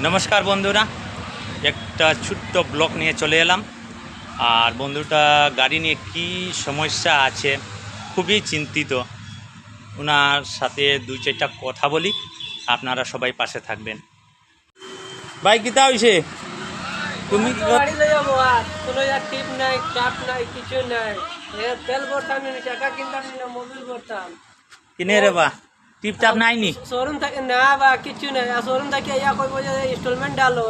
নমস্কার বন্ধুরা, একটা ছোট্ট ব্লগ নিয়ে চলে এলাম। আর বন্ধুটা গাড়ি নিয়ে কি সমস্যা আছে, খুবই চিন্তিত। ওনার সাথে দুই চারটা কথা বলি, আপনারা সবাই পাশে থাকবেন। ভাই কিতা হয়েছে? তুমি গাড়ি লই যাবো আর কোনো টিপ নাই চাপ নাই কিছু নাই। তেল ভরতাম না, টাকা কিনতাম না, মোবিল ভরতাম। কিনে রে বা টিপটাপ নাইনি? শোরুম থেকে না বা কিছু নাই। শোরুম থেকে ইয়া কইব যে ইনস্টলমেন্ট ডালো।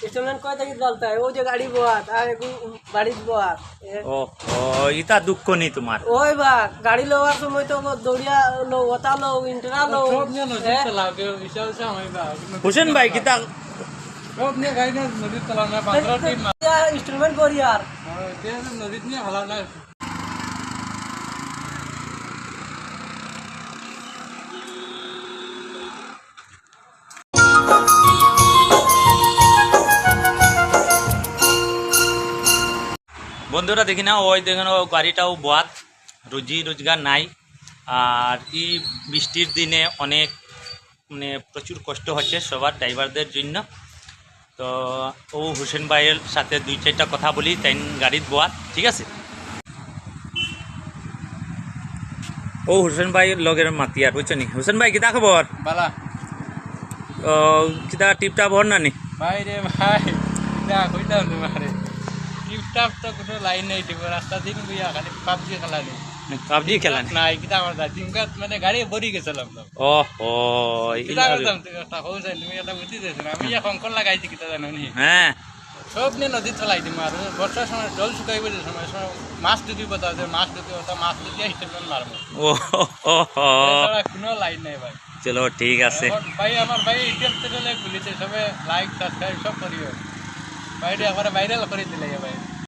ইনস্টলমেন্ট কয় থেকে ডালতা है? वो जो गाड़ी बोआत আর বাড়ি बोआत। ও ও ইতা দুঃখ নেই তোমার? ওই বা গাড়ি লওয়ার সময় তো দৌড়িয়া লো, ওতা লো, ইন্টারা লো। হোসেন ভাই কিতা ইনস্টলমেন্ট করি আর বন্ধুরা দেখি না, ওই দেখেন ও গাড়িটাও বাদ, রুজি রোজগার নাই। আর এই বৃষ্টির দিনে অনেক প্রচুর কষ্ট হচ্ছে সবার ড্রাইভারদের জন্য। তো ও হোসেন ভাইয়ের সাথে দুই চারটা কথা বলি, তাই গাড়ির বাদ ঠিক আছে। ও হোসেন ভাইয়ের লগের মাতিয়ার বুঝছো নি? হোসেন ভাই কিতা খবর? বালা ও কিতা টিপটাপ হর না নি? ভাই রে ভাই, কিতা কইতাম তোমারে, টিপটাপ তো কোনো লাইন নাই। টিপ রাস্তা দিন বুইয়া খালি পাবজি খেলানি, পাবজি খেলা নাই কিতা করতা দিনকাত মানে গাড়ি ভরি গেছিলাম তো। ও ও কিতা করতাম তুই একটা কইছ, তুমি একটা বুদ্ধি দিছ না। আমি এখন কোন লাগাইছি কিতা জানো নি? হ্যাঁ সব নিয়ে নদী চলাই দিম। আর বর্ষার সময় জল শুকাইব, যে সময় সময় মাছ ডুবি বতা আছে, মাছ ডুবি বতা, মাছ ডুবি স্টেশন মারবো। ও এছাড়া কোনো লাইন নাই ভাই। চলো ঠিক আছে। এখন ভাই আমার ভাই ইউটিউব চ্যানেলে খুলেছে, সবে লাইক সাবস্ক্রাইব সব করিও। ভাইরে আমার ভাইরাল করে দিলে ভাই।